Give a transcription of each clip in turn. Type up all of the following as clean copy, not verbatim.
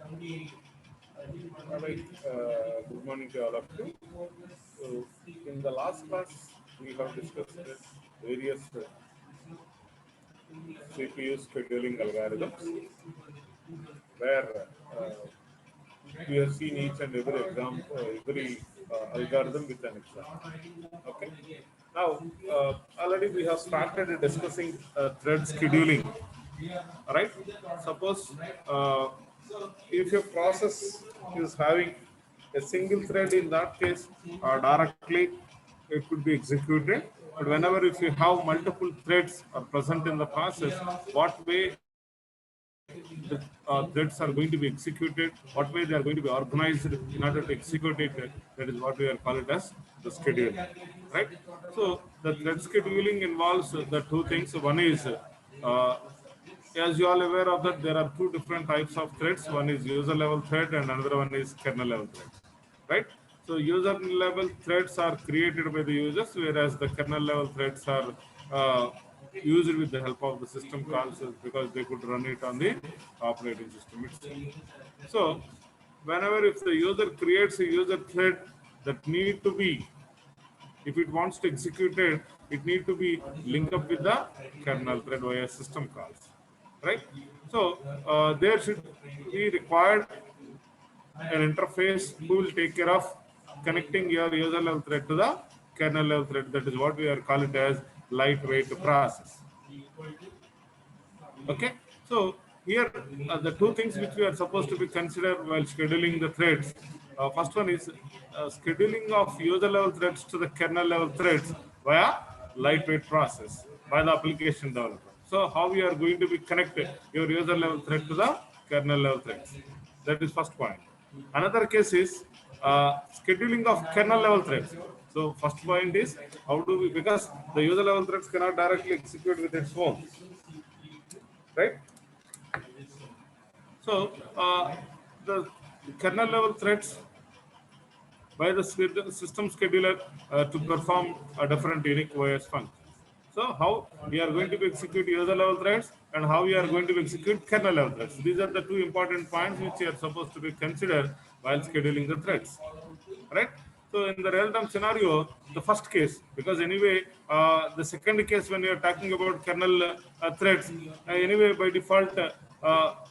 Alright, good morning to all of you. So, in the last class, we have discussed various CPU scheduling algorithms, where we have seen each and every example, every algorithm with an example. Okay. Now, already we have started discussing thread scheduling. All right. Suppose if your process is having a single thread, in that case, directly it could be executed. But whenever if you have multiple threads are present in the process, what way the threads are going to be executed, what way they are going to be organized in order to execute it, that is what we are call it as the schedule, right? So the thread scheduling involves the two things. One is as you all aware of that, there are two different types of threads. One is user level thread and another one is kernel level thread, right? So user level threads are created by the users, whereas the kernel level threads are used with the help of the system calls because they could run it on the operating system itself. So whenever if the user creates a user thread that need to be, if it wants to execute it, it need to be linked up with the kernel thread via system calls, right? So there should be required an interface who will take care of connecting your user level thread to the kernel level thread. That is what we are calling it as lightweight process. Okay, so here the two things which we are supposed to be considered while scheduling the threads. First one is scheduling of user level threads to the kernel level threads via lightweight process by the application developer. So how we are going to be connected your user level thread to the kernel level threads. That is first point. Another case is scheduling of kernel level threads. So first point is how do we, because the user level threads cannot directly execute with its own, right? So the kernel level threads by the system scheduler to perform a different unique OS functions. So how we are going to be execute user level threads and how we are going to execute kernel level threads. These are the two important points which are supposed to be considered while scheduling the threads, right? So in the real-time scenario, the first case, because anyway, the second case when you are talking about kernel threads, anyway by default, the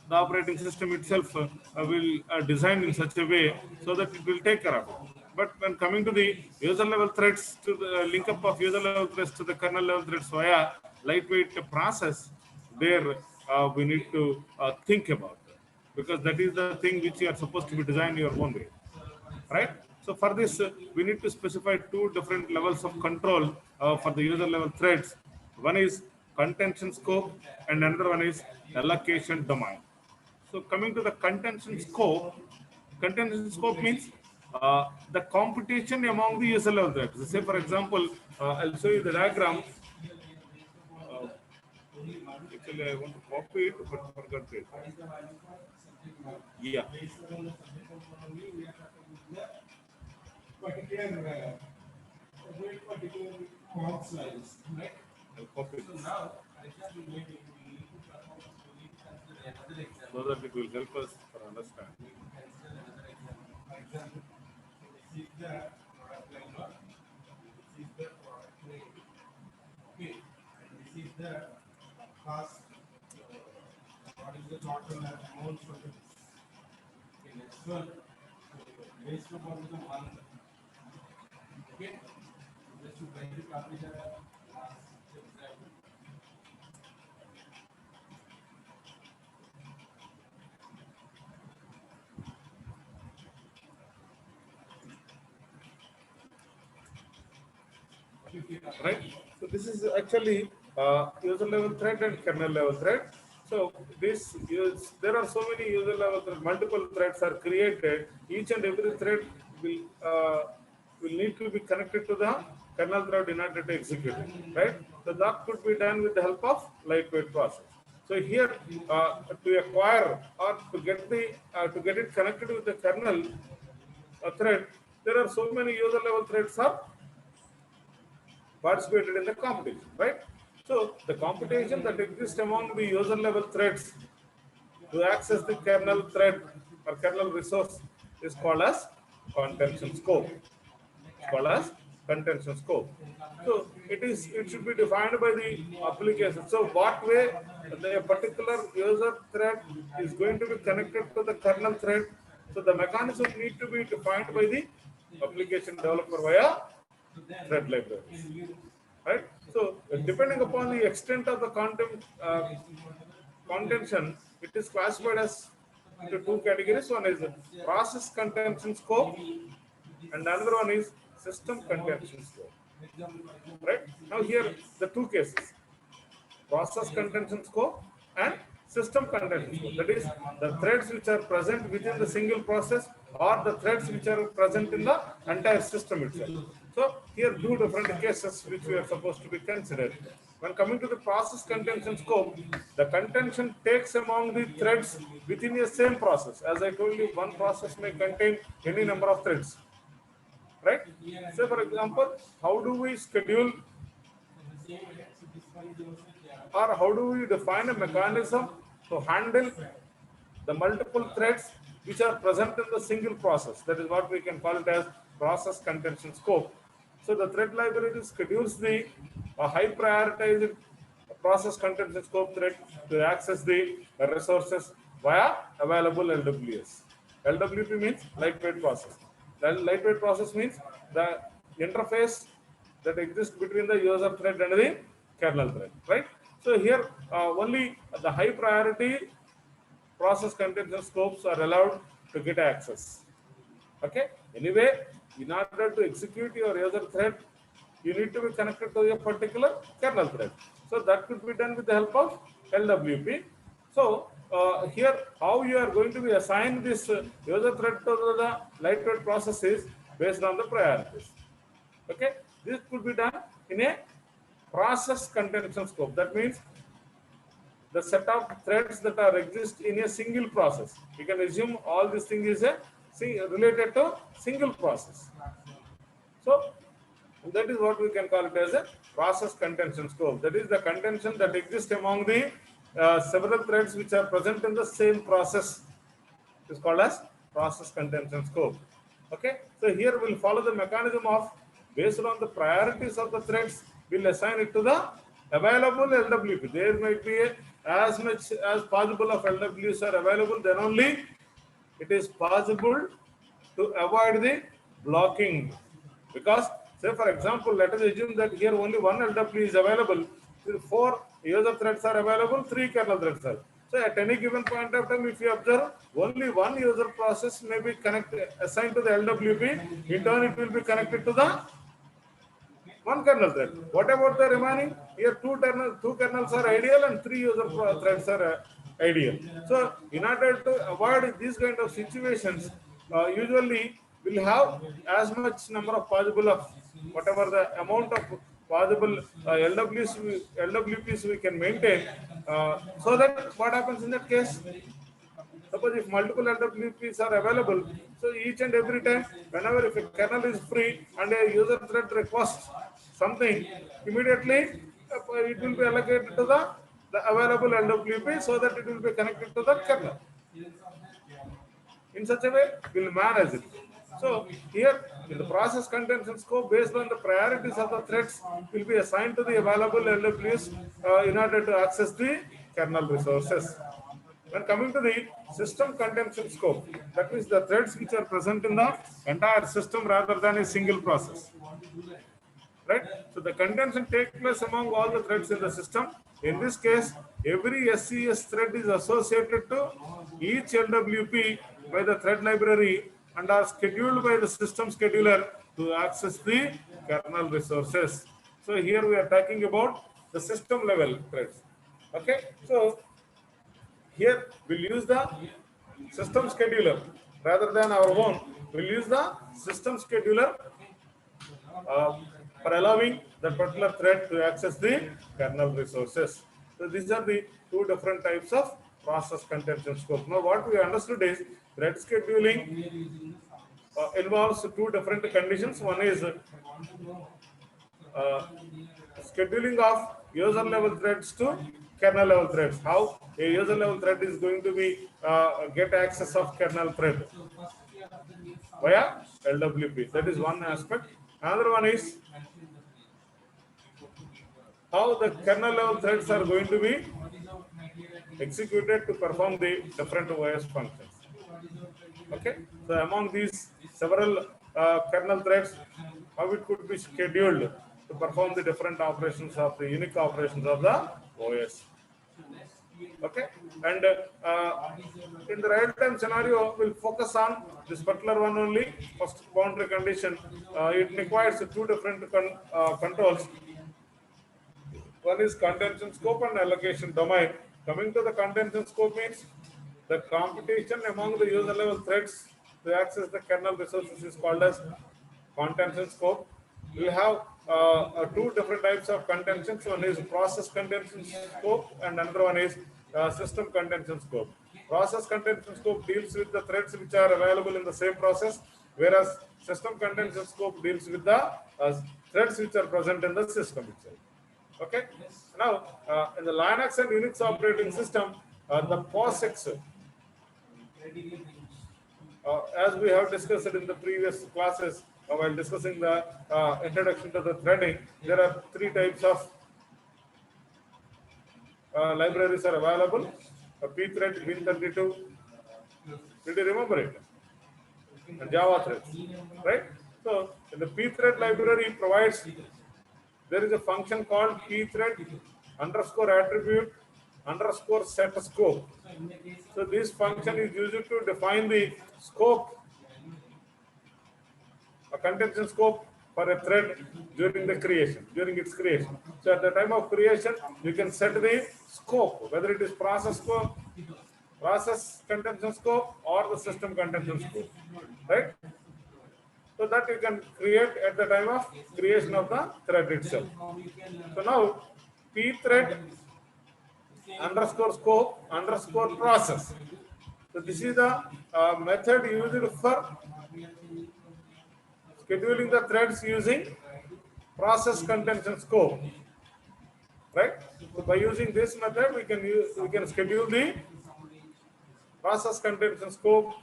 operating system itself will design in such a way so that it will take care of it. But when coming to the user level threads, to the link up of user level threads to the kernel level threads via lightweight process, there we need to think about that, because that is the thing which you are supposed to be designed your own way, right? So for this, we need to specify two different levels of control for the user level threads. One is contention scope and another one is allocation domain. So coming to the contention scope means the competition among the user level threads. Say for example, I'll show you the diagram. Uh, Actually, I want to copy it, but forgot it. Yeah. I'll copy this so that it will help us for understanding. Right? So this is actually user level thread and kernel level thread. So this is, there are so many user level thread, multiple threads are created. Each and every thread will will need to be connected to the kernel thread in order to execute it, right? So that could be done with the help of lightweight process. So here to acquire or to get it connected with the kernel thread, there are so many user level threads are participated in the competition, right? So the competition that exists among the user level threads to access the kernel thread or kernel resource is called as contention scope. It's called as contention scope. So it should be defined by the application. So what way the particular user thread is going to be connected to the kernel thread. So the mechanism need to be defined by the application developer via thread libraries. Right? So depending upon the extent of the contention, it is classified as into two categories. One is process contention scope, and another one is system contention scope. Right? Now here the two cases: process contention scope and system contention scope. That is the threads which are present within the single process or the threads which are present in the entire system itself. So here two different cases which we are supposed to be considered. When coming to the process contention scope, the contention takes among the threads within a same process. As I told you, one process may contain any number of threads. Right? So for example, how do we schedule or how do we define a mechanism to handle the multiple threads which are present in the single process? That is what we can call it as process contention scope. So the thread library schedules the high prioritized process contention scope thread to access the resources via available LWS. LWP means lightweight process. The lightweight process means the interface that exists between the user thread and the kernel thread, right? So here only the high priority process contention scopes are allowed to get access. Okay. Anyway, in order to execute your user thread, you need to be connected to a particular kernel thread. So that could be done with the help of LWP. So here, how you are going to be assigned this user thread to the lightweight process is based on the priorities. Okay, this could be done in a process contention scope. That means the set of threads that are exist in a single process. You can assume all this thing is a related to single process. So that is what we can call it as a process contention scope. That is the contention that exists among the several threads which are present in the same process. It is called as process contention scope. Okay, so here we'll follow the mechanism of based on the priorities of the threads, we'll assign it to the available LWP. There might be as much as possible of LWs are available, then only it is possible to avoid the blocking. Because say for example, let us assume that here only one LW is available, 4 user threads are available, 3 kernel threads are. So at any given point of time, if you observe, only one user process may be assigned to the LWP. In turn, it will be connected to the one kernel thread. What about the remaining? Here two kernels are ideal and 3 user threads are ideal. So in order to avoid these kind of situations, usually we'll have as much number of possible of whatever the amount of possible LWPs we can maintain, so that what happens in that case? Suppose if multiple LWPs are available, so each and every time, whenever if a kernel is free and a user thread requests something, immediately it will be allocated to the available LWP so that it will be connected to the kernel. In such a way, we'll manage it. So here, in the process contention scope, based on the priorities of the threads, will be assigned to the available LWs in order to access the kernel resources. When coming to the system contention scope, that means the threads which are present in the entire system rather than a single process. Right? So the contention takes place among all the threads in the system. In this case, every SCS thread is associated to each LWP by the thread library and are scheduled by the system scheduler to access the kernel resources. So here we are talking about the system level threads. Okay, so here we'll use the system scheduler rather than our own. We'll use the system scheduler for allowing that particular thread to access the kernel resources. So these are the two different types of process contention scope. Now what we understood is thread scheduling involves two different conditions. One is scheduling of user level threads to kernel level threads. How a user level thread is going to be get access of kernel thread via LWP. That is one aspect. Another one is how the kernel level threads are going to be executed to perform the different OS functions. Okay, so among these several kernel threads, how it could be scheduled to perform the different operations of the unique operations of the OS. Okay, and in the real-time scenario, we'll focus on this particular one only. First boundary condition, it requires two different controls. One is contention scope and allocation domain. Coming to the contention scope means the competition among the user level threads to access the kernel resources is called as contention scope. We have two different types of contentions. One is process contention scope and another one is system contention scope. Process contention scope deals with the threads which are available in the same process, whereas system contention scope deals with the threads which are present in the system itself. Okay. Now, in the Linux and Unix operating system, the POSIX, as we have discussed in the previous classes, while discussing the introduction to the threading, there are three types of libraries are available. pthread, Win32. Did you remember it? And Java threads, right? So, in the pthread library provides, there is a function called pthread underscore attribute underscore set scope. So this function is used to define the scope, a contention scope for a thread during its creation. So at the time of creation, you can set the scope, whether it is process scope, process contention scope, or the system contention scope, right? So that you can create at the time of creation of the thread itself. So now pthread underscore scope underscore process. So this is the method used for scheduling the threads using process contention scope, right? So by using this method, we can schedule the process contention scope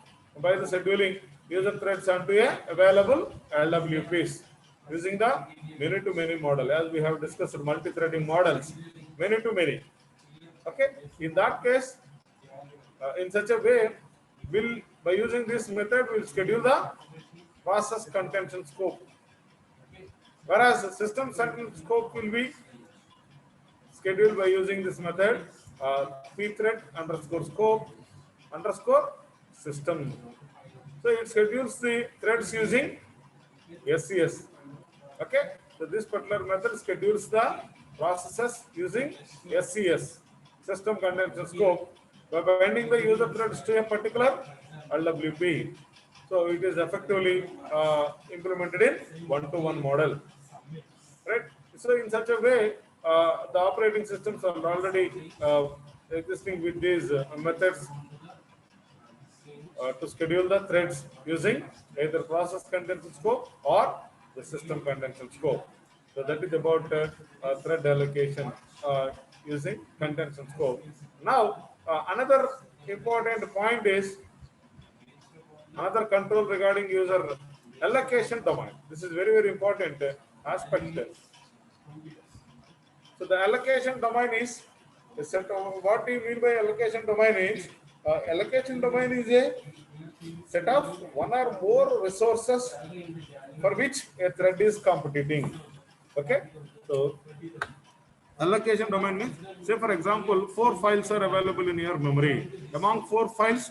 by the scheduling user threads onto a available LWPs using the many-to-many model, as we have discussed multi-threading models, many-to-many. Okay, in that case, in such a way, by using this method, we'll schedule the process contention scope. Whereas the system contention scope will be scheduled by using this method, pthread underscore scope underscore system. So it schedules the threads using SCS. Okay, so this particular method schedules the processes using SCS, system contention scope, by binding the user threads to a particular LWP. So it is effectively implemented in one-to-one model, right? So in such a way, the operating systems are already existing with these methods to schedule the threads using either process contention scope or the system contention scope. So that is about thread allocation using contention scope. Now, another important point is another control regarding user allocation domain. This is very, very important aspect. So the allocation domain is a set of, what we mean by allocation domain is allocation domain is a set of one or more resources for which a thread is competing. Okay, so allocation domain means, say for example, 4 files are available in your memory. Among 4 files,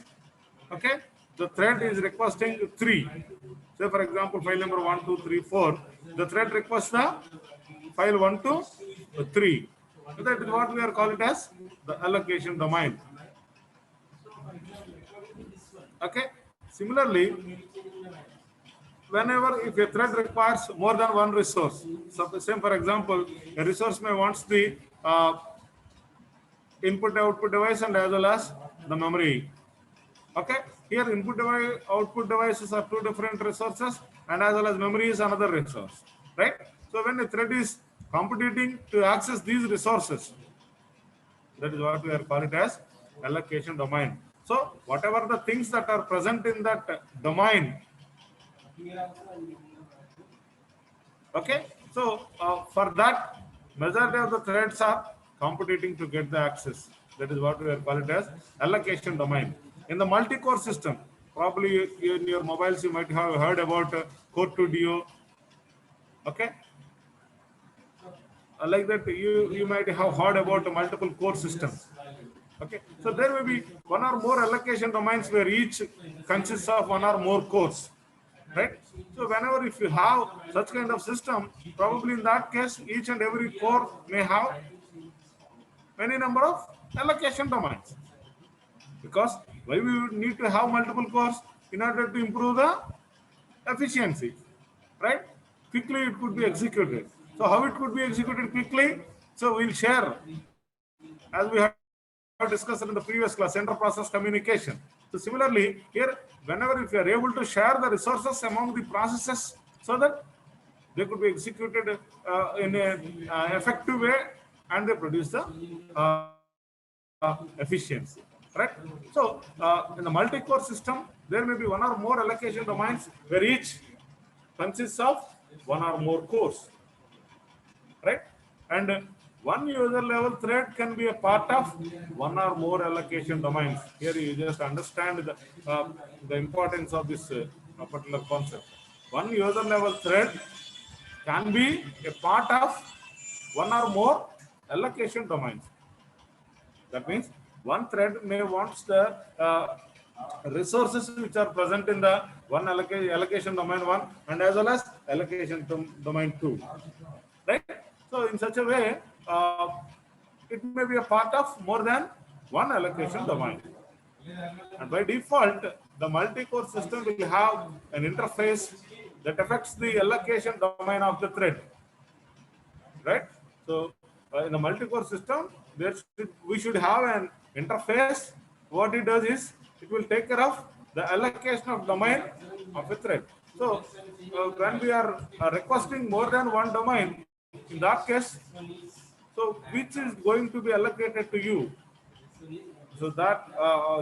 okay, the thread is requesting 3. Say for example, file number 1, 2, 3, 4. The thread requests the file 1 to 3. So that is what we are calling as the allocation domain. Okay. Similarly, whenever if a thread requires more than one resource, so say for example, a resource may wants the input output device and as well as the memory. Okay, here input device output devices are 2 different resources and as well as memory is another resource, right? So when a thread is competing to access these resources. That is what we are calling it as allocation domain. So whatever the things that are present in that domain, okay. So for that, majority of the threads are competing to get the access. That is what we are calling it as allocation domain. In the multi-core system, probably in your mobiles you might have heard about Core2Duo. Okay, like that you might have heard about multiple core systems. Okay, so there may be one or more allocation domains where each consists of one or more cores, right? So whenever if you have such kind of system, probably in that case each and every core may have many number of allocation domains, because why we would need to have multiple cores in order to improve the efficiency, right? Quickly it could be executed. So how it could be executed quickly? So we'll share, as we have discussed in the previous class, inter-process communication. So similarly, here, whenever if you are able to share the resources among the processes so that they could be executed in a effective way and they produce the efficiency, right? So in the multi-core system, there may be one or more allocation domains where each consists of one or more cores, right? And one user level thread can be a part of one or more allocation domains. Here you just understand the importance of this particular concept. One user level thread can be a part of one or more allocation domains. That means one thread may wants the resources which are present in the one allocation domain 1 and as well as allocation domain 2, right? So in such a way, it may be a part of more than one allocation domain. And by default, the multi-core system will have an interface that affects the allocation domain of the thread, right? So in the multi-core system, we should have an interface. What it does is it will take care of the allocation of domain of a thread. So when we are requesting more than one domain, in that case, so which is going to be allocated to you? So that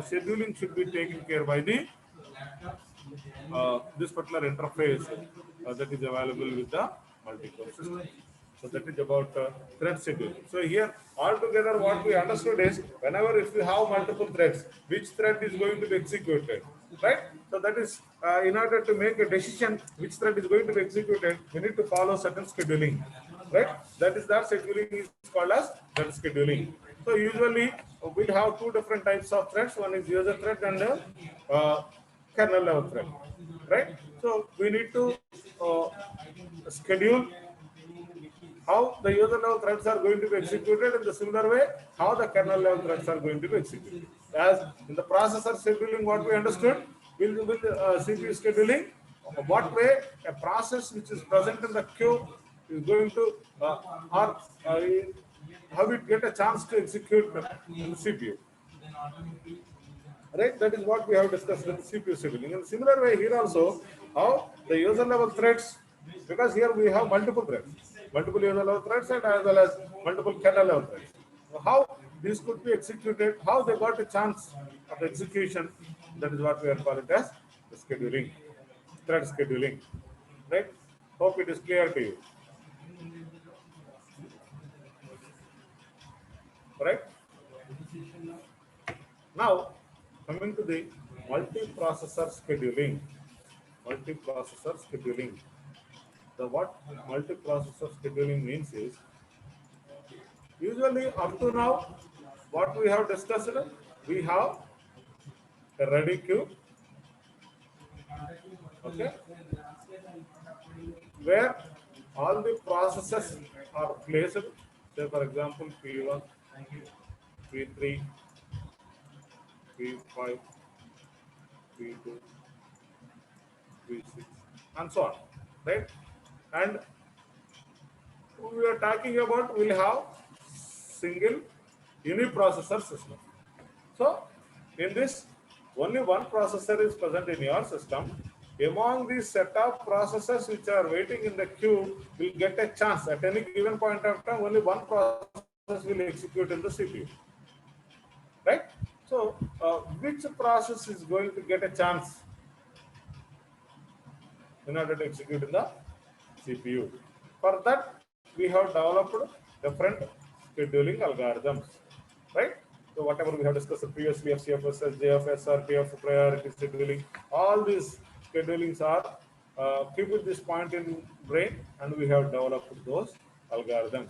scheduling should be taken care by the this particular interface that is available with the multi-core system. So that is about thread schedule. So here altogether what we understood is whenever if you have multiple threads, which thread is going to be executed, right? So that is in order to make a decision which thread is going to be executed, we need to follow certain scheduling, right? That scheduling is called as thread scheduling. So usually we have two different types of threads. One is user thread and kernel level thread, right? So we need to schedule how the user level threads are going to be executed in the similar way how the kernel level threads are going to be executed. As in the processor scheduling, what we understood, with CPU scheduling, what way a process which is present in the queue is going to or how it get a chance to execute in the CPU. Right, that is what we have discussed with CPU scheduling. In a similar way, here also, how the user level threads, because here we have multiple threads, multiple user level threads, and as well as multiple kernel level threads. So how these could be executed, how they got a chance of execution, that is what we are calling as the scheduling, thread scheduling. Right? Hope it is clear to you. Right? Now, coming to the multiprocessor scheduling. Multiprocessor scheduling. The what multiprocessor scheduling means is, usually up to now, what we have discussed, we have a ready queue, okay, where all the processes are placed. Say for example, P1, P3, P5, P2, P6, and so on, right? And we are talking about we'll have single uniprocessor system. So in this, only one processor is present in your system, among these set of processes which are waiting in the queue will get a chance at any given point of time. Only one process will execute in the CPU, right? So, which process is going to get a chance in order to execute in the CPU? For that, we have developed different scheduling algorithms, right? So whatever we have discussed previously, FCFS, JFS, RPF, priority scheduling, all these schedulings are keep this point in brain, and we have developed those algorithms.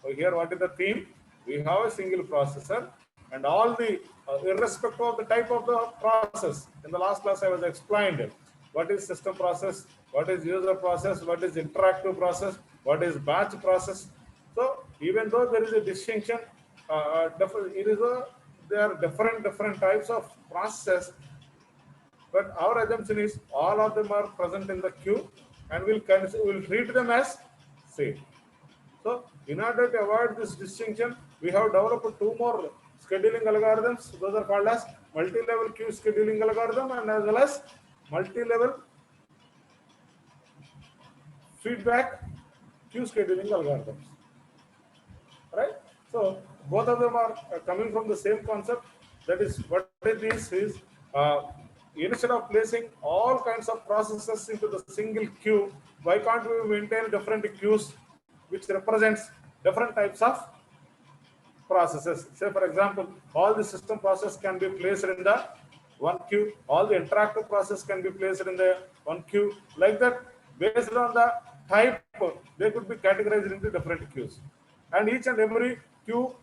So here, what is the theme? We have a single processor, and all the irrespective of the type of the process. In the last class, I was explained what is system process, what is user process, what is interactive process, what is batch process. So even though there is a distinction, there are different types of process, but our assumption is all of them are present in the queue, and we'll treat them as same. So in order to avoid this distinction, we have developed two more scheduling algorithms. Those are called as multi-level queue scheduling algorithm and as well as multi-level feedback queue scheduling algorithms. Right? So both of them are coming from the same concept. That is, what it is instead of placing all kinds of processes into the single queue, why can't we maintain different queues which represents different types of processes? Say, for example, all the system process can be placed in the one queue, all the interactive process can be placed in the one queue. Like that, based on the type, they could be categorized into different queues. And each and every queue,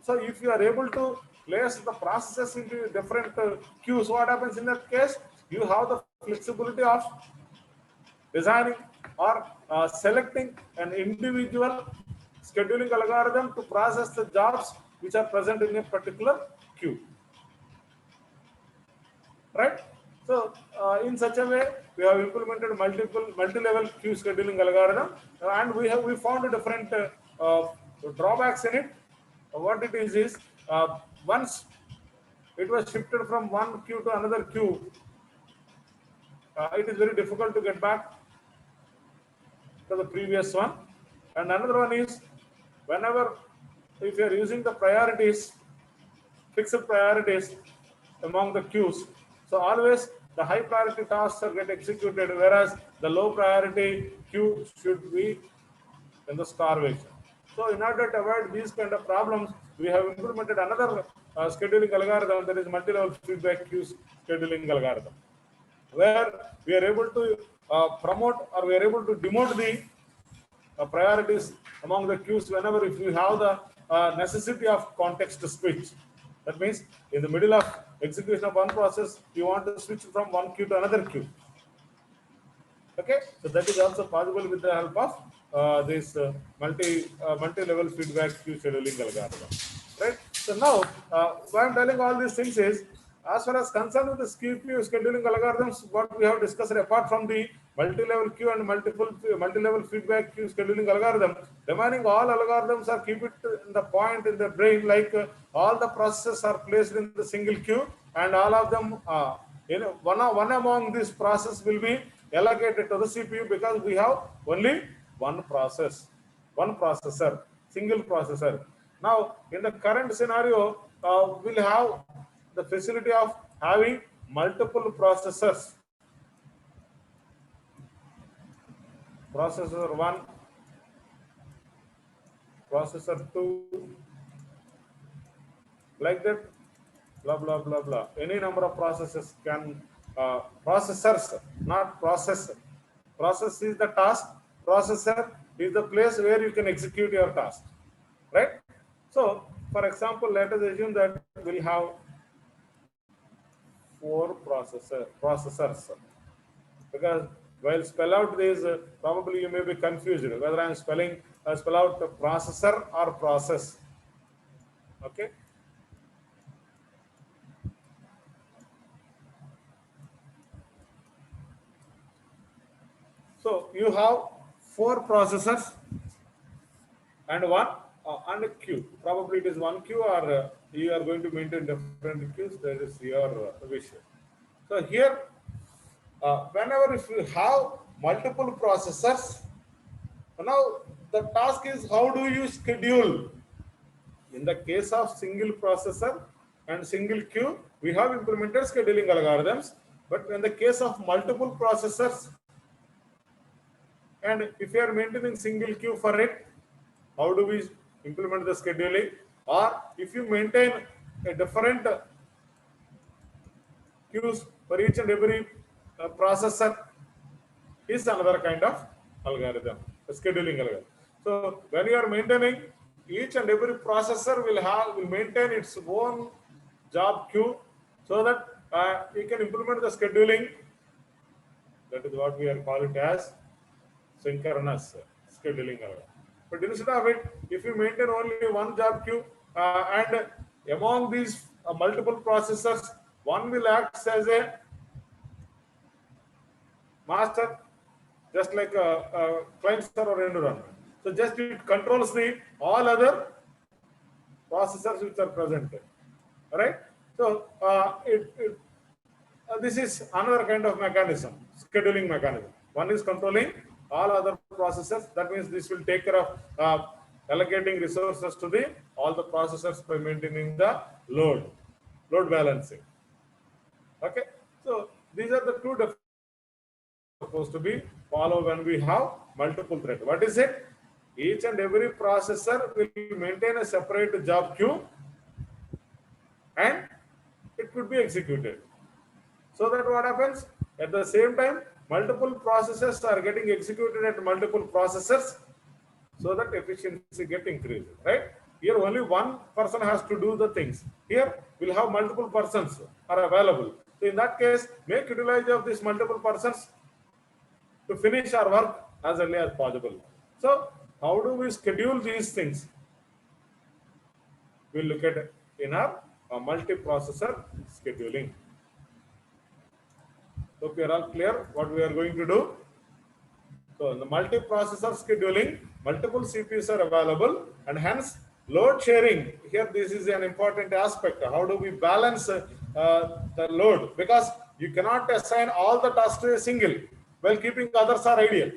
so if you are able to place the processes into different queues, what happens in that case? You have the flexibility of designing or selecting an individual scheduling algorithm to process the jobs which are present in a particular queue, right? So in such a way, we have implemented multi-level queue scheduling algorithm, and we found different drawbacks in it. What it is once it was shifted from one queue to another queue, it is very difficult to get back to the previous one. And another one is, whenever if you are using the priorities, fixed priorities among the queues, so always the high priority tasks are get executed, whereas the low priority queue should be in the starvation. So in order to avoid these kind of problems, we have implemented another scheduling algorithm, that is multi-level feedback queue scheduling algorithm, where we are able to promote or we are able to demote the priorities among the queues whenever if you have the necessity of context switch. That means in the middle of execution of one process, you want to switch from one queue to another queue. Okay, so that is also possible with the help of this multi-level feedback queue scheduling algorithm, right? So now, why I'm telling all these things is, as far as concerned with the CPU scheduling algorithms, what we have discussed apart from the multi-level queue and multi-level feedback queue scheduling algorithm, remaining all algorithms are keep it in the point in the brain, like all the processes are placed in the single queue, and all of them, one among these process will be allocated to the CPU, because we have only one process, one processor, single processor. Now, in the current scenario, we'll have the facility of having multiple processors. Processor 1, processor 2, like that, blah, blah, blah, blah. Any number of processes can, processors, not processor. Process is the task, processor is the place where you can execute your task, right? So, for example, let us assume that we'll have 4 processors, because while spell out these, probably you may be confused whether I am spell out processor or process. Okay. So you have 4 processors and one and a queue. Probably it is one queue, or you are going to maintain different queues. That is your wish. So here whenever if you have multiple processors, now the task is how do you schedule. In the case of single processor and single queue, we have implemented scheduling algorithms. But in the case of multiple processors, and if you are maintaining single queue for it, how do we implement the scheduling? Or if you maintain a different queues for each and every processor, is another kind of algorithm, a scheduling algorithm. So when you are maintaining, each and every processor will maintain its own job queue, so that you can implement the scheduling. That is what we are calling it as synchronous scheduling algorithm. But instead of it, if you maintain only one job queue, and among these multiple processors, one will act as a master, just like a client server environment. So just it controls the all other processors which are present, right? So this is another kind of mechanism, scheduling mechanism. One is controlling all other processors. That means this will take care of allocating resources to the all the processors by maintaining the load balancing. Okay, so these are the two supposed to be follow when we have multiple thread. What is it? Each and every processor will maintain a separate job queue, and it could be executed. So that what happens? At the same time, multiple processes are getting executed at multiple processors, so that efficiency get increased, right? Here only one person has to do the things. Here we'll have multiple persons are available. So in that case, make utilize of these multiple persons to finish our work as early as possible. So how do we schedule these things? We'll look at in our multiprocessor scheduling. Hope you are all clear what we are going to do. So in the multiprocessor scheduling, multiple CPUs are available, and hence load sharing. Here this is an important aspect. How do we balance the load? Because you cannot assign all the tasks to a single while keeping others are ideal,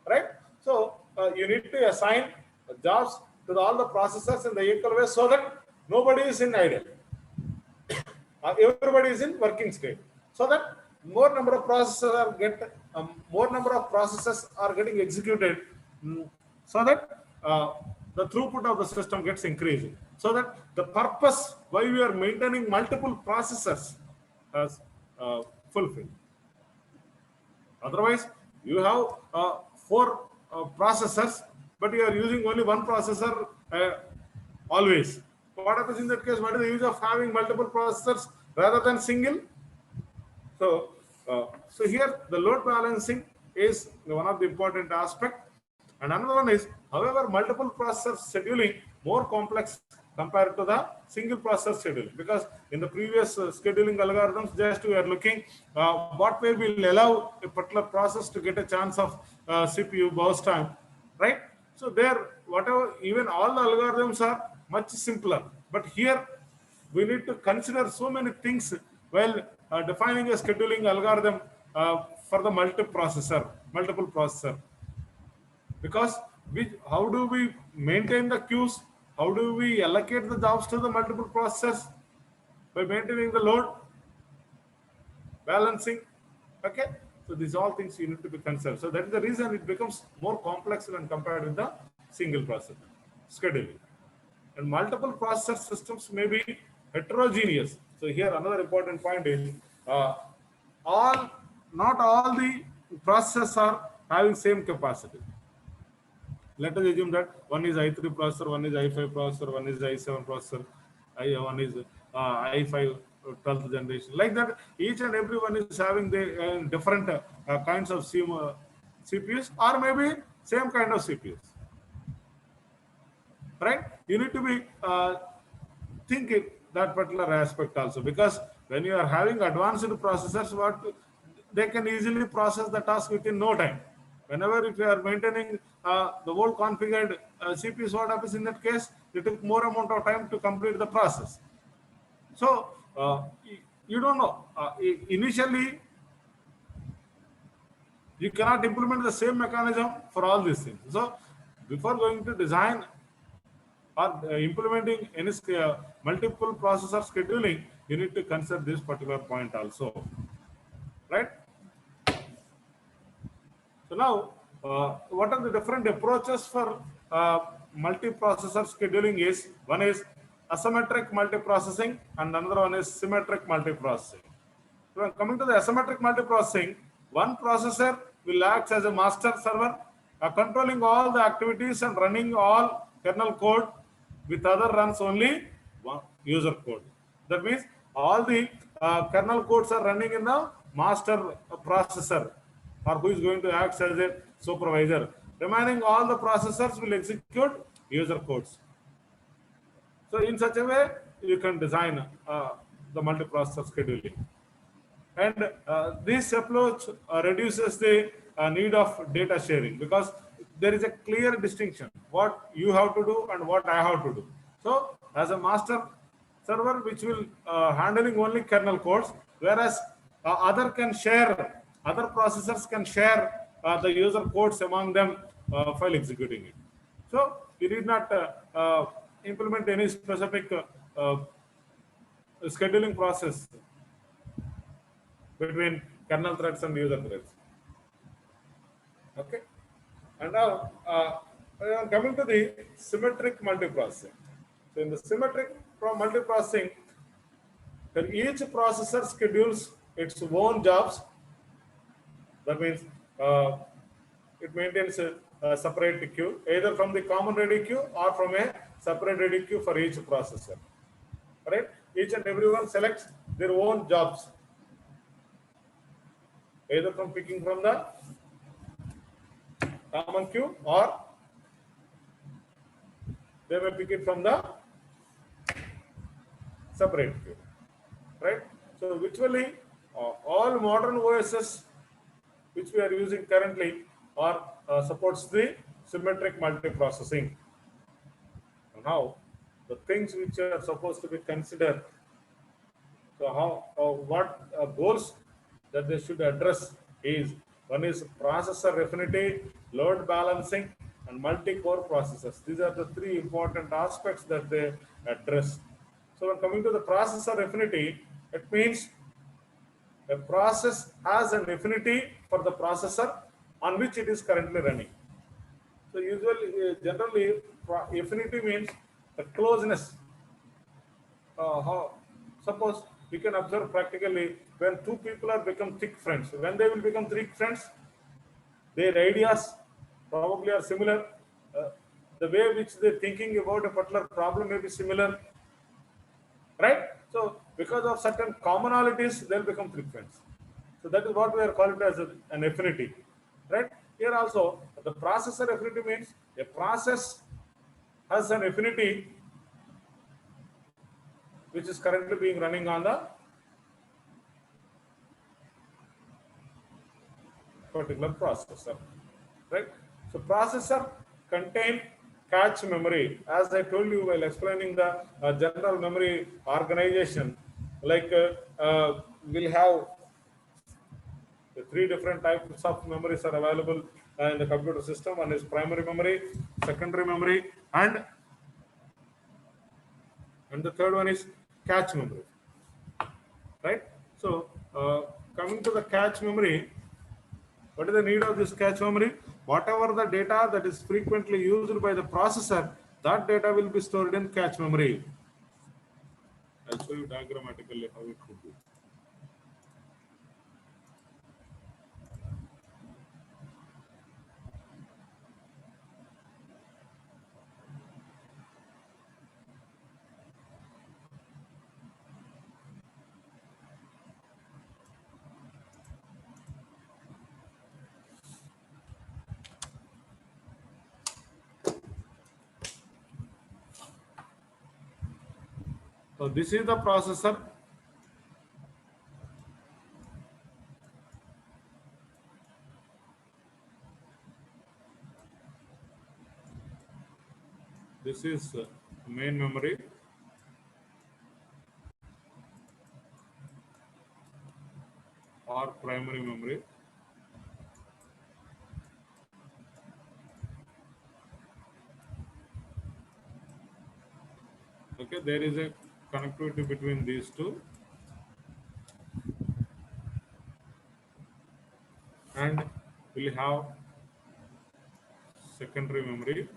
right? So you need to assign jobs to all the processors in the equal way, so that nobody is in idle. Everybody is in working state, so that more number of processors are getting executed, so that the throughput of the system gets increased, so that the purpose why we are maintaining multiple processors is fulfilled. Otherwise, you have 4 processors, but you are using only one processor always. What happens in that case? What is the use of having multiple processors rather than single? So, so here the load balancing is one of the important aspect, and another one is, however, multiple processor scheduling more complex compared to the single processor scheduling, because in the previous scheduling algorithms, just we are looking what way will allow a particular process to get a chance of CPU burst time, right? So there, whatever, even all the algorithms are much simpler, but here we need to consider so many things while defining a scheduling algorithm for the multiple processor. Because how do we maintain the queues? How do we allocate the jobs to the multiple processors? By maintaining the load balancing. Okay, so these all things you need to be considered. So that is the reason it becomes more complex when compared with the single processor scheduling. And multiple processor systems may be heterogeneous. So here another important point is not all the processors are having same capacity. Let us assume that one is i3 processor, one is i5 processor, one is i7 processor, one is i5 12th generation. Like that, each and every one is having the different kinds of CPUs, or maybe same kind of CPUs. Right? You need to be thinking that particular aspect also, because when you are having advanced processors, they can easily process the task within no time. Whenever if you are maintaining the old configured CPUs, what happens in that case? It took more amount of time to complete the process. So you don't know. Initially, You cannot implement the same mechanism for all these things. So before going to design or implementing any multiple processor scheduling, you need to consider this particular point also, right? So now, what are the different approaches for multiprocessor scheduling is, one is asymmetric multiprocessing and another one is symmetric multiprocessing. So coming to the asymmetric multiprocessing, one processor will act as a master server, controlling all the activities and running all kernel code, with other runs only one user code. That means all the kernel codes are running in the master processor, or who is going to act as a supervisor. Remaining all the processors will execute user codes. So in such a way, you can design the multiprocessor scheduling. And this approach reduces the need of data sharing, because there is a clear distinction what you have to do and what I have to do. So as a master server which will handling only kernel codes, whereas other processors can share the user codes among them while executing it. So you need not implement any specific scheduling process between kernel threads and user threads. Okay, and now coming to the symmetric multiprocessing. So in the symmetric multiprocessing, each processor schedules its own jobs. That means it maintains a separate queue, either from the common ready queue or from a separate ready queue for each processor. Right? Each and everyone selects their own jobs, either from picking from the common queue or they may pick it from the separate queue, right? So virtually all modern OSs which we are using currently are supports the symmetric multiprocessing. Now the things which are supposed to be considered, so how what goals that they should address is, one is processor affinity, load balancing, and multi-core processors. These are the three important aspects that they address. So when coming to the processor affinity, it means a process has an affinity for the processor on which it is currently running. So usually, generally, affinity means the closeness. Suppose we can observe practically when two people are become thick friends. When they will become thick friends, their ideas probably are similar. Uh, the way which they're thinking about a particular problem may be similar, right? So because of certain commonalities, they'll become thick friends. So that is what we are calling as an affinity, right? Here also, the processor affinity means a process has an affinity which is currently being running on the particular processor, right? So processor contain cache memory. As I told you while explaining the general memory organization, like we'll have the three different types of memories are available in the computer system. One is primary memory, secondary memory, and the third one is cache memory, right? So coming to the cache memory, what is the need of this cache memory? Whatever the data that is frequently used by the processor, that data will be stored in cache memory. I'll show you diagrammatically how it could be. So this is the processor. This is main memory. Or primary memory. Okay, there is a connectivity between these two, and we'll have secondary memory.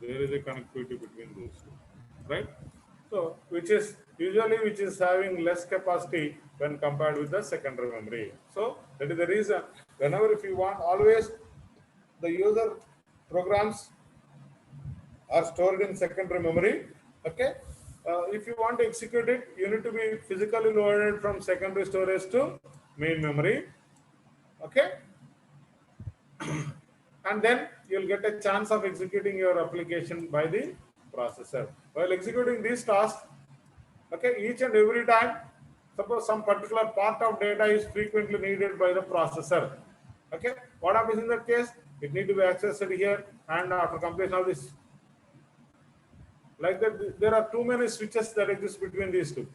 There is a connectivity between these two, right? So which is having less capacity when compared with the secondary memory. So that is the reason whenever if you want, always the user programs are stored in secondary memory. Okay, if you want to execute it, you need to be physically loaded from secondary storage to main memory. Okay, and then you'll get a chance of executing your application by the processor. While executing these tasks, okay, each and every time, suppose some particular part of data is frequently needed by the processor. Okay, what happens in that case? It need to be accessed here, and after completion of this, like that, there are too many switches that exist between these two.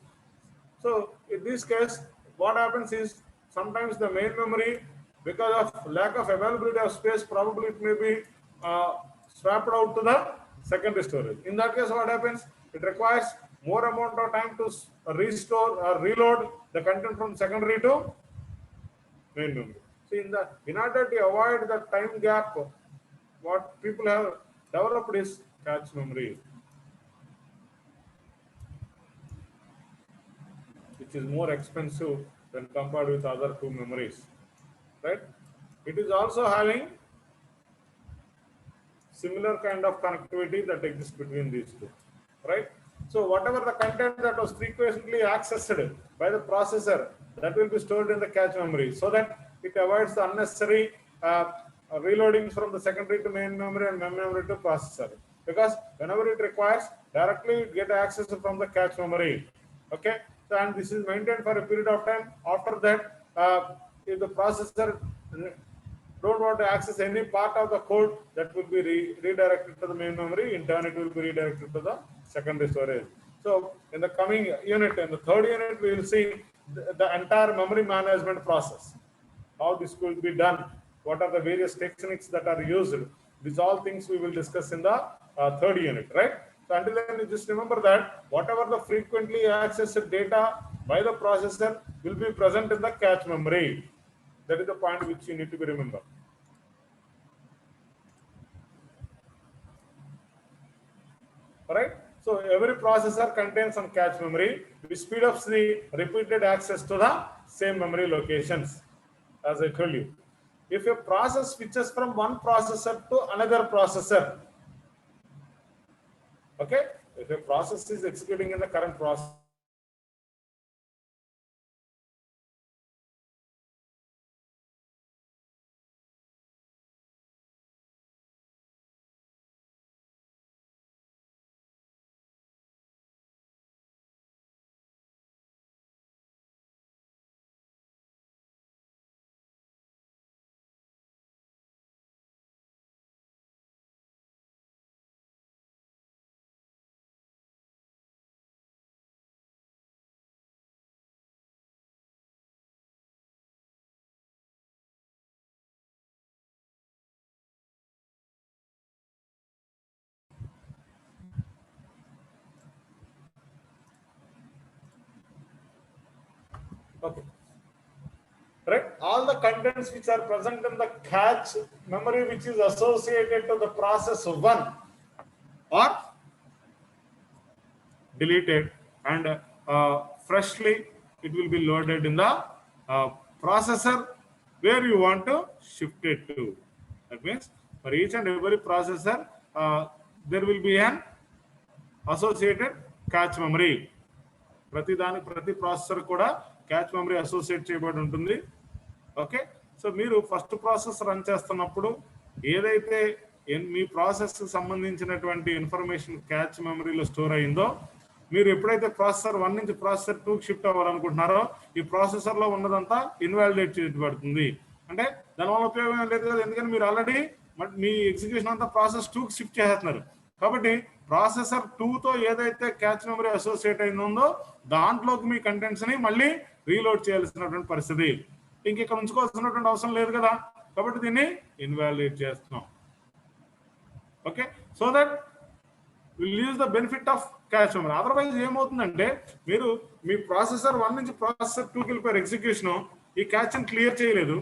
So in this case, what happens is sometimes the main memory, because of lack of availability of space, probably it may be swapped out to the secondary storage. In that case, what happens? It requires more amount of time to restore or reload the content from secondary to main memory. So in order to avoid the time gap, what people have developed is cache memory, which is more expensive when compared with other two memories, right? It is also having similar kind of connectivity that exists between these two, right? So whatever the content that was frequently accessed by the processor, that will be stored in the cache memory, so that it avoids the unnecessary reloading from the secondary to main memory and main memory to processor. Because whenever it requires, directly get access from the cache memory. Okay, so, and this is maintained for a period of time. After that, if the processor don't want to access any part of the code, that will be redirected to the main memory. In turn, it will be redirected to the secondary storage. So in the coming unit, in the third unit, we will see the entire memory management process, how this could be done, what are the various techniques that are used. These all things we will discuss in the third unit, right? So until then, just remember that whatever the frequently accessed data by the processor will be present in the cache memory. That is the point which you need to be remembered. All right. So every processor contains some cache memory, which speed up the repeated access to the same memory locations, as I told you. If a process switches from one processor to another processor, okay, if a process is executing in the current process, okay, right? All the contents which are present in the cache memory, which is associated to the process 1, are deleted, and freshly it will be loaded in the processor where you want to shift it to. That means for each and every processor, there will be an associated cache memory. ప్రతి processor కూడా catch memory associate చేయబడి ఉంటుంది. Okay, so మీరు first process run చేస్తున్నప్పుడు ఏదైతే మీ ప్రాసెస్కి సంబంధించినటువంటి information catch మెమరీలో store అయిందో, మీరు ఎప్పుడైతే ప్రాసెసర్ 1 నుంచి ప్రాసెసర్ 2కి షిఫ్ట్ అవ్వాలనుకుంటున్నారో, ఈ ప్రాసెసర్లో ఉన్నదంతా ఇన్వాలిడేట్ చేయబడుతుంది. అంటే దానివల్ల ఉపయోగం లేదు కదా, ఎందుకంటే మీరు ఆల్రెడీ మీ ఎగ్జిక్యూషన్ అంతా ప్రాసెస్ 2కి షిఫ్ట్ చేస్తున్నారు. కాబట్టి ప్రాసెసర్ 2తో ఏదైతే క్యాచ్ మెమరీ అసోసియేట్ అయిందో దాంట్లోకి మీ కంటెంట్స్ ని మళ్ళీ రీలోడ్ చేయాల్సినటువంటి పరిస్థితి. ఇంక ఇక్కడ ఉంచుకోవాల్సినటువంటి అవసరం లేదు కదా, కాబట్టి దీన్ని ఇన్వాలిడేట్ చేస్తున్నాం. Okay, so that will use the benefit of catch memory. Otherwise ఏమవుతుందంటే మీరు మీ ప్రాసెసర్ 1 నుంచి ప్రాసెసర్ 2కి వెళ్ళిపోయారు ఎగ్జిక్యూషన్, ఈ క్యాచ్ని క్లియర్ చేయలేదు.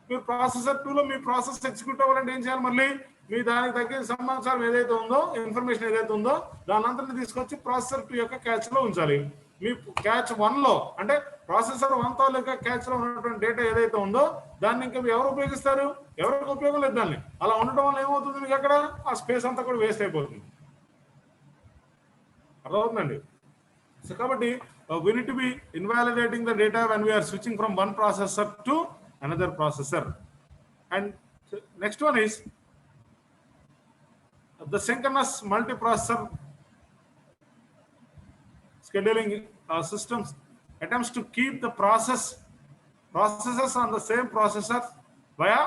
మీరు ప్రాసెసర్ 2లో మీ ప్రాసెస్ ఎగ్జిక్యూట్ అవ్వాలంటే ఏం చేయాలి, మళ్ళీ మీ దానికి తగ్గిన సమాచారం ఏదైతే ఉందో, ఇన్ఫర్మేషన్ ఏదైతే ఉందో దాని అంతటిని తీసుకొచ్చి ప్రాసెసర్ 2 యొక్క క్యాచ్ లో ఉంచాలి. మీ క్యాచ్ 1లో అంటే ప్రాసెసర్ 1 తాలూకా క్యాచ్ లో ఉన్నటువంటి డేటా ఏదైతే ఉందో దాన్ని ఇంకా ఎవరు ఉపయోగిస్తారు, ఎవరికి ఉపయోగం లేదు దాన్ని. అలా ఉండడం వల్ల ఏమవుతుంది, మీకు అక్కడ ఆ స్పేస్ అంతా కూడా వేస్ట్ అయిపోతుంది. అర్థమవుతుందండి? సో కాబట్టి we need to be invalidating the data when we are switching from one processor to another processor. And next one is the synchronous multiprocessor scheduling systems attempts to keep the processes on the same processor via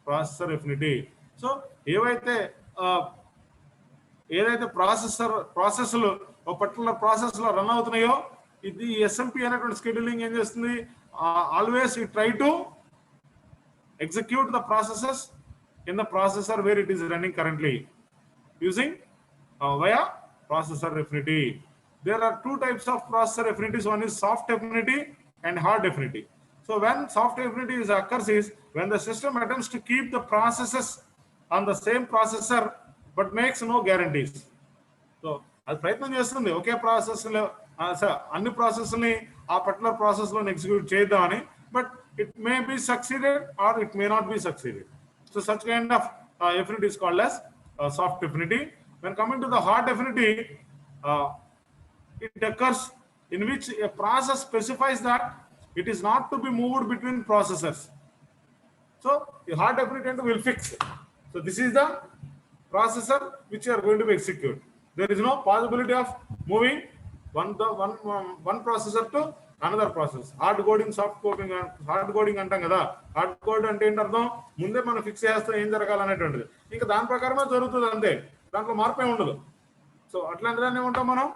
processor affinity. So ఏదైతే ప్రాసెస్లు ఒక particular process లో run అవుతున్నాయో ఇది SMP అనేటువంటి scheduling ఏం చేస్తుంది, always it try to execute the processes in the processor where it is running currently using via processor affinity. There are two types of processor affinities. One is soft affinity and hard affinity. So when soft affinity occurs is when the system attempts to keep the processes on the same processor but makes no guarantees. So అది ప్రయత్నం చేస్తుంది ఒకే ప్రాసెస్లో అన్ని ప్రాసెస్ని ఆ particular ప్రాసెస్లో execute చేద్దామని, but it may be succeeded or it may not be succeeded. So such kind of affinity is called as soft affinity. When coming to the hard affinity, it occurs in which a process specifies that it is not to be moved between processors. So the hard affinity will fix. So this is the processor which you are going to be execute. There is no possibility of moving one processor to another process. Hard coding, soft coding. Hard coding అంటాం కదా, hard code అంటే ఏంటి అర్థం, ముందే మనం fix చేస్తాం ఏం జరగాలనేటువంటిది, ఇంకా దాని ప్రకారమే జరుగుతుంది అంతే, దాంట్లో మార్పు ఏమి ఉండదు. సో అట్లాంటి దాన్ని ఏమంటాం మనం,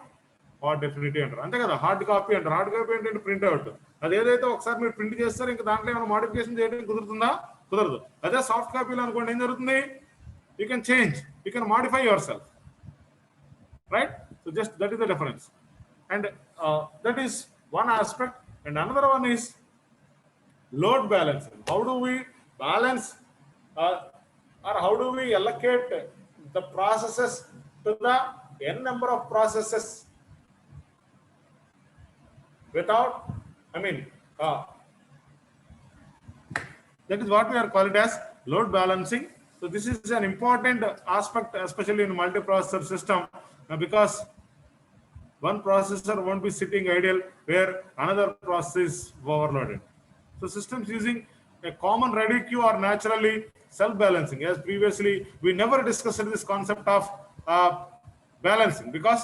హార్డ్ డెఫినిటీ అంటారు, అంతే కదా. హార్డ్ కాపీ అంటారు. హార్డ్ కాపీ ఏంటంటే ప్రింట్ అవుట్, అది ఏదైతే ఒకసారి మీరు ప్రింట్ చేస్తారు ఇంకా దాంట్లో ఏమైనా మోడిఫికేషన్ చేయడం కుదురుతుందా, కుదరదు. అదే సాఫ్ట్ కాపీలో అనుకోండి ఏం జరుగుతుంది, you can change, you can modify your self, right. So just that is the difference, and that is one aspect. And another one is load balancing. How do we balance or how do we allocate the processes to the n number of processes without, that is what we are calling as load balancing. So this is an important aspect, especially in multiprocessor system, because one processor won't be sitting idle where another process is overloaded. So systems using a common ready queue are naturally self-balancing. As previously, we never discussed this concept of balancing because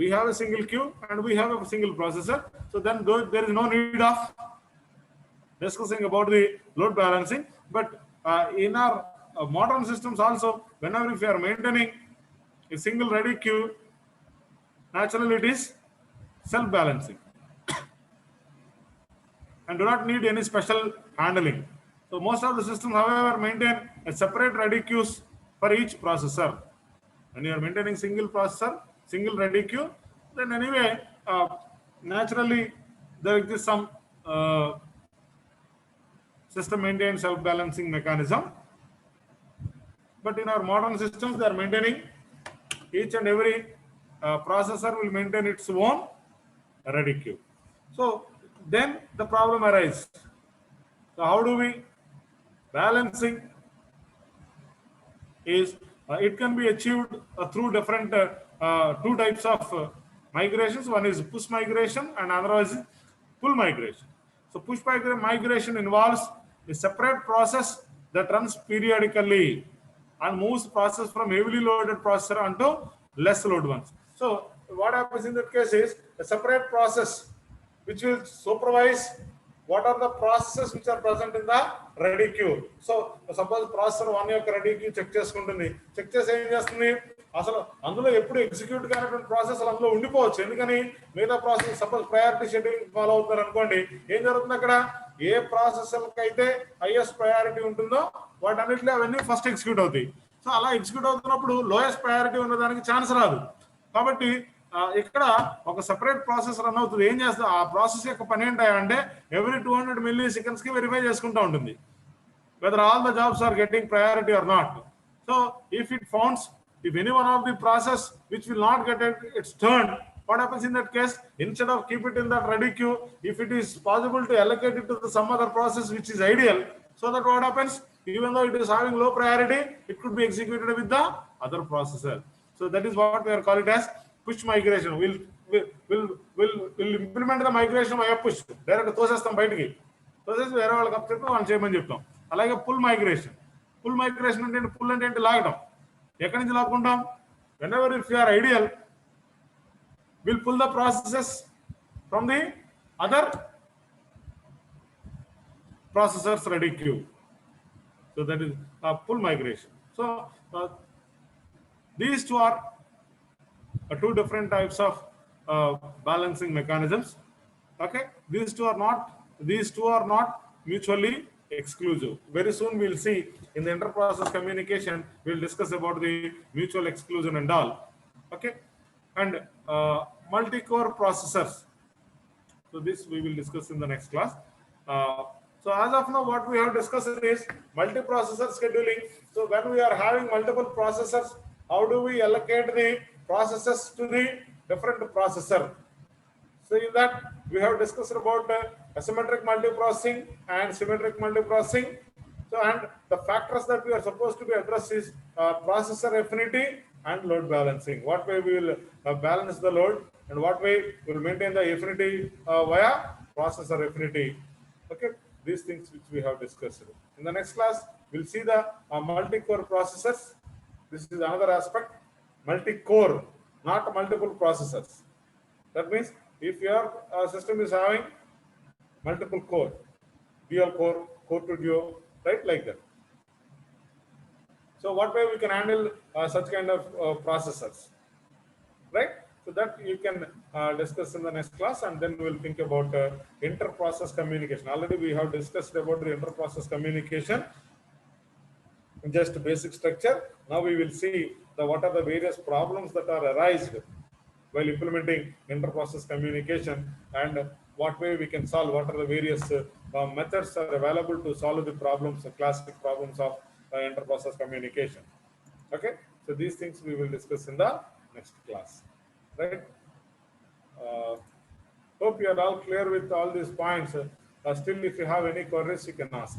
we have a single queue and we have a single processor. So then there is no need of discussing about the load balancing. But in our modern systems also, whenever if you are maintaining a single ready queue, naturally it is self-balancing and do not need any special handling. So most of the systems, however, maintain a separate ready queues for each processor. When you are maintaining single processor, single ready queue, then anyway, naturally there is some system maintained self-balancing mechanism. But in our modern systems, they are maintaining each and every processor will maintain its own ready queue. So then the problem arises. So how do we balancing is it can be achieved through different two types of migrations. One is push migration and another is pull migration. So push migration involves a separate process that runs periodically and moves process from heavily loaded processor onto less load ones. So what happens in that case is a separate process which will supervise what are the processes which are present in the ready queue. So suppose processor 1 యొక్క ready queue check చేసుకుంటుంది, check చేసి ఏం చేస్తుంది, అసలు అందులో ఎప్పుడు execute కానటువంటి process అందులో ఉండిపోవచ్చు. ఎందుకని మిగతా process suppose priority scheduling follow అవుతారు అనుకోండి, ఏం జరుగుతుంది అక్కడ, ఏ ప్రాసెస్కి అయితే హైయెస్ట్ ప్రయారిటీ ఉంటుందో వాటన్నిటిలో అవన్నీ ఫస్ట్ ఎగ్జిక్యూట్ అవుతాయి. సో అలా ఎగ్జిక్యూట్ అవుతున్నప్పుడు లోయెస్ట్ ప్రయారిటీ ఉన్నదానికి ఛాన్స్ రాదు. కాబట్టి ఇక్కడ ఒక సెపరేట్ ప్రాసెస్ రన్ అవుతుంది. ఏం చేస్తుంది, ఆ ప్రాసెస్ యొక్క పని ఏంటంటే ఎవ్రీ 200 milliseconds కి వెరిఫై చేసుకుంటూ ఉంటుంది whether all the jobs are getting priority or not. So if it founds, if any one of the process which will not get its turn, what happens in that case, instead of keep it in that ready queue, if it is possible to allocate it to some other process which is ideal, so that what happens, even though it is having low priority, it could be executed with the other processor. So that is what we are calling it as push migration. Will implement the migration via push, direct తోసేస్తాం బయటికి, తోసేసి వేరే వాళ్ళకి up చెప్తాం, వాళ్ళు చేయమని చెప్తాం. అలాగే pull migration. Pull migration అంటే పుల్ అంటే ఏంటి, లాగడం. ఎక్కడి నుంచి లాక్కుంటాం, whenever if you are ideal, will pull the processes from the other processors ready queue. So that is pull migration. So these two are two different types of balancing mechanisms. Okay, these two are not mutually exclusive. Very soon we'll see in the inter-process communication, we'll discuss about the mutual exclusion and all. Okay, and multi-core processors. So this we will discuss in the next class. So as of now, what we have discussed is multiprocessor scheduling. So when we are having multiple processors, how do we allocate the processes to the different processor? So in that we have discussed about asymmetric multiprocessing and symmetric multiprocessing. So and the factors that we are supposed to be addressed is processor affinity and load balancing. What way we will balance the load and what way we will maintain the affinity via processor affinity. Okay, these things which we have discussed. In the next class, we'll see the multi-core processors. This is another aspect, multi-core, not multiple processors. That means if your system is having multiple core, dual core, core to duo, right, like that. So what way we can handle such kind of processors, right? So that you can discuss in the next class, and then we will think about inter-process communication. Already we have discussed about the inter-process communication, just basic structure. Now we will see what are the various problems that are arised while implementing inter-process communication and what way we can solve, what are the various methods are available to solve the problems, the classic problems of inter-process communication. Okay, so these things we will discuss in the next class, right? Hope you are all clear with all these points. Still, if you have any queries, you can ask.